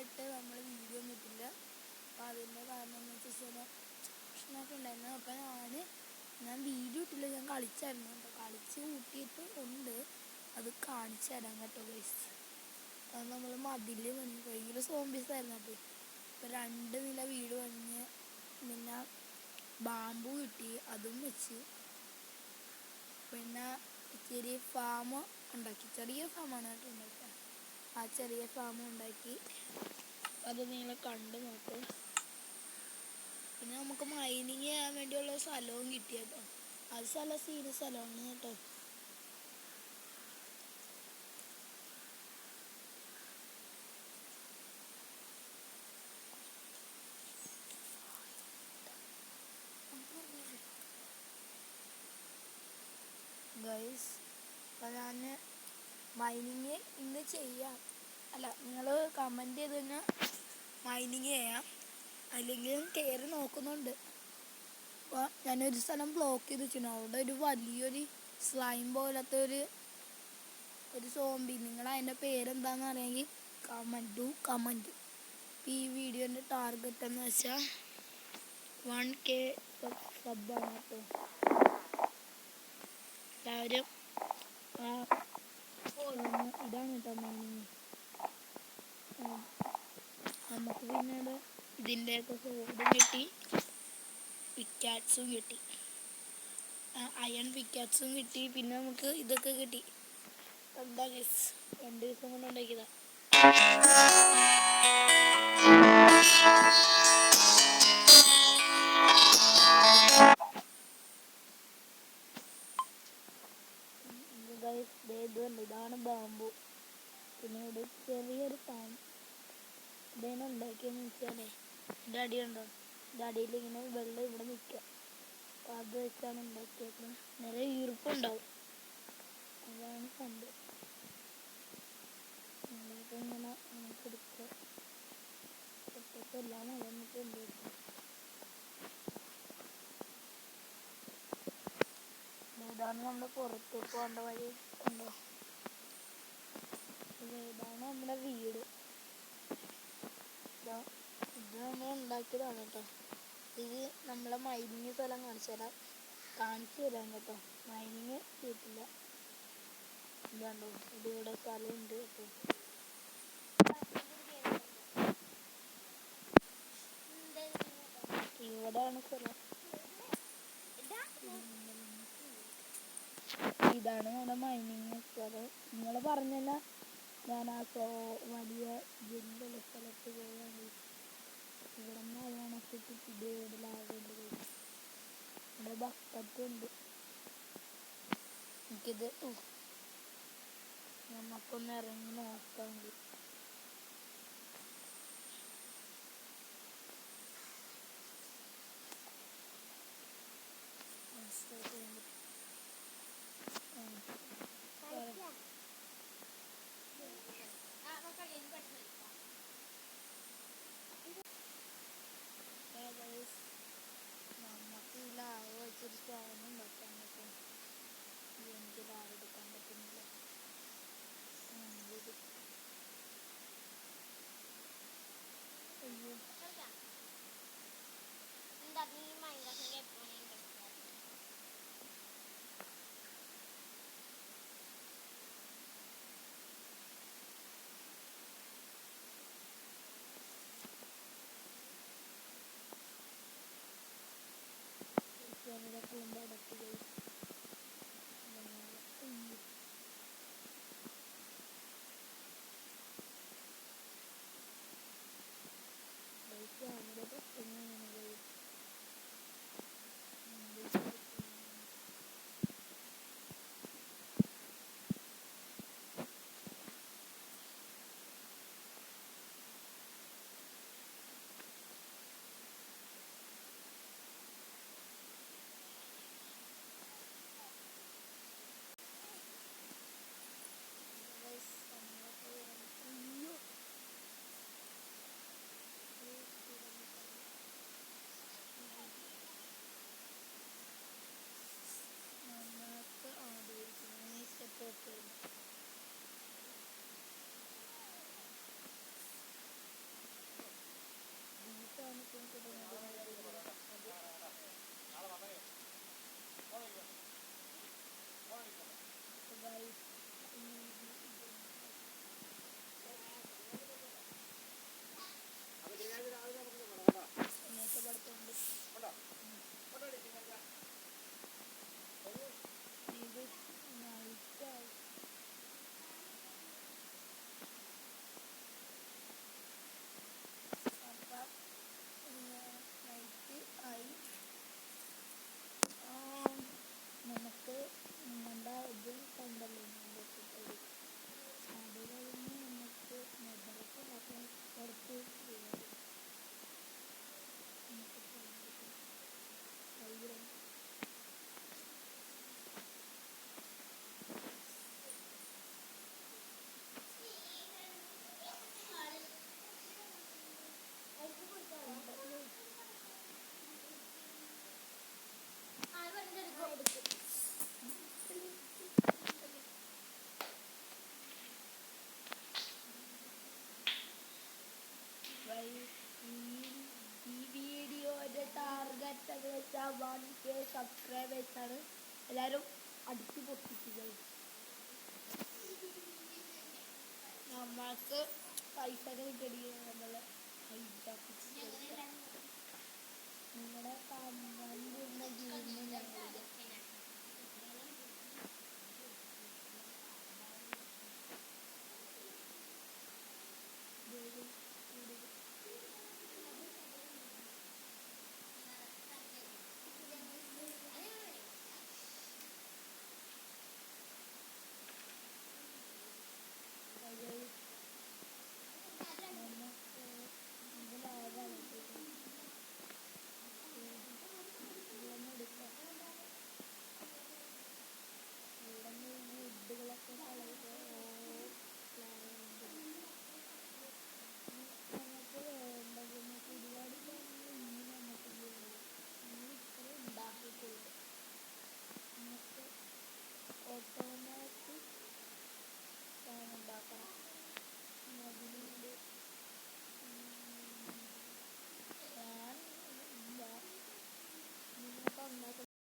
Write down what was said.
ദിവസമായിട്ട് നമ്മൾ വീഡിയോ ഒന്നും ഇട്ടില്ല. അപ്പോൾ അതിൻ്റെ കാരണം എന്ന് വെച്ചാൽ പ്രശ്നമൊക്കെ ഉണ്ടായിരുന്നു. അപ്പോൾ ഞാൻ വീഡിയോ ഇട്ടില്ല, ഞാൻ കളിച്ചായിരുന്നു കേട്ടോ. കളിച്ച് കൂട്ടിയിട്ട് ഉണ്ട്, അത് കാണിച്ചു തരാം കേട്ടോ ഗൈസ്. അത് നമ്മൾ മതിൽ വന്ന് ഭയങ്കര സോംബീസായിരുന്നു. അപ്പോൾ 2 നില വീട് പണിഞ്ഞ് പിന്നെ ബാമ്പു കിട്ടി, അതും വെച്ച് പിന്നെ ചെറിയ ഫാം ഉണ്ടാക്കി. ചെറിയ ഫാമാണ് കേട്ടോ ഉണ്ടാക്കുക. ആ ചെറിയ ഫാം ഉണ്ടാക്കി, അത് നിങ്ങൾ കണ്ടു നോക്ക്. പിന്നെ നമുക്ക് മൈനിങ് ചെയ്യാൻ വേണ്ടിയുള്ള സ്ഥലവും കിട്ടി കേട്ടോ. അത് സ്ഥലമാണ് കേട്ടോ. ഗൈസ്, അപ്പോൾ ഞാൻ മൈനിങ് ഇന്ന് ചെയ്യാം. നിങ്ങൾ കമൻറ്റ് ചെയ്ത് തന്നെ മൈനിങ് ചെയ്യാം, അല്ലെങ്കിൽ കയറി നോക്കുന്നുണ്ട്. അപ്പോൾ ഞാനൊരു സ്ഥലം ബ്ലോക്ക് ചെയ്ത് വെച്ചിട്ടുണ്ട്. അവിടെ ഒരു വലിയൊരു സ്ലൈം പോലത്തെ ഒരു സോംബി. നിങ്ങൾ അതിൻ്റെ പേരെന്താണെന്ന് അറിയാമെങ്കിൽ കമൻറ്റ്. ഈ വീഡിയോൻ്റെ ടാർഗറ്റ് എന്ന് വെച്ചാൽ 1K സബ്ബാണ് കേട്ടോ. എല്ലാവരും ഇതാണ് കേട്ടോ മൈനിങ്. നമുക്ക് പിന്നീട് ഇതിൻ്റെയൊക്കെ സോഡും കിട്ടി, പിക്കാറ്റ്സും കിട്ടി, അയൺ പിക്കാറ്റ്സും കിട്ടി. പിന്നെ നമുക്ക് ഇതൊക്കെ കിട്ടി. എന്താ ഗൈസ്, 2 ദിവസം കൊണ്ട് ഉണ്ടാക്കിയതാ. ഇതാണ് ബാമ്പു. പിന്നെ ഇവിടെ ചെറിയൊരു ഫാം. ഇതാണ് ഉണ്ടാക്കിയെന്ന് വെച്ചാലേ, ഇതിൻ്റെ അടിയുണ്ടോ, ഇതിൻ്റെ അടിയിൽ ഇങ്ങനെ വെള്ളം ഇവിടെ നിൽക്കുക. അപ്പോൾ അത് വെച്ചാണ് ഉണ്ടാക്കിയേക്കുന്നത്. നിറയെ ഈർപ്പുണ്ടാവും, അതാണ് സംഭവം. അതൊക്കെ ഇങ്ങനെ നമുക്ക് എടുക്കുക. പുറത്തൊക്കെ എല്ലാം വളർന്നിട്ടുണ്ട്. ഇതാണ് നമ്മുടെ പുറത്ത് പോകേണ്ട വഴി ഉണ്ടോ. ഇതാണ് നമ്മുടെ വീട്. ഇത് നമ്മൾ ഉണ്ടാക്കിയതാണ് കേട്ടോ. ഇത് നമ്മളെ മൈനിങ് സ്ഥലം കാണിച്ചു തരാം കേട്ടോ. മൈനിങ് ചെയ്തിട്ടില്ല. ഇതാണ്ടോ, ഇതിവിടെ സ്ഥലമുണ്ട് കേട്ടോ. ഇവിടെയാണ് സ്ഥലം. ഇതാണ് നമ്മുടെ മൈനിങ് സ്ഥലം. നിങ്ങൾ പറഞ്ഞല്ല, ഞാൻ ആ വലിയ ജില്ലുള്ള സ്ഥലത്ത് പോയാണ്. ഇവിടെ നിന്ന് അയാണൊക്കെ ലാഭമുണ്ട്. ഇവിടെ ബക്കറ്റുണ്ട്. എനിക്കിത് നമുക്കൊന്ന് ഇറങ്ങി നോക്കാം. നമുക്ക് ഈ ലാവ് വെച്ചൊരു സ്റ്റോൺ ഉണ്ടാക്കാൻ പറ്റും. എനിക്ക് ലാവ് എടുക്കാൻ പറ്റുന്നില്ല. അയ്യോ, പൂമ്പടത്ത് പോയി അവിടെ പെട്ടെന്ന് പോയി. 1K സബ്സ്ക്രൈബേഴ്സാണ്. എല്ലാവരും അടിച്ചു പൊട്ടിക്കുക. നമ്മൾക്ക് പൈസ കിട്ടിയ നമ്മളെ നിങ്ങളുടെ കമന്റ്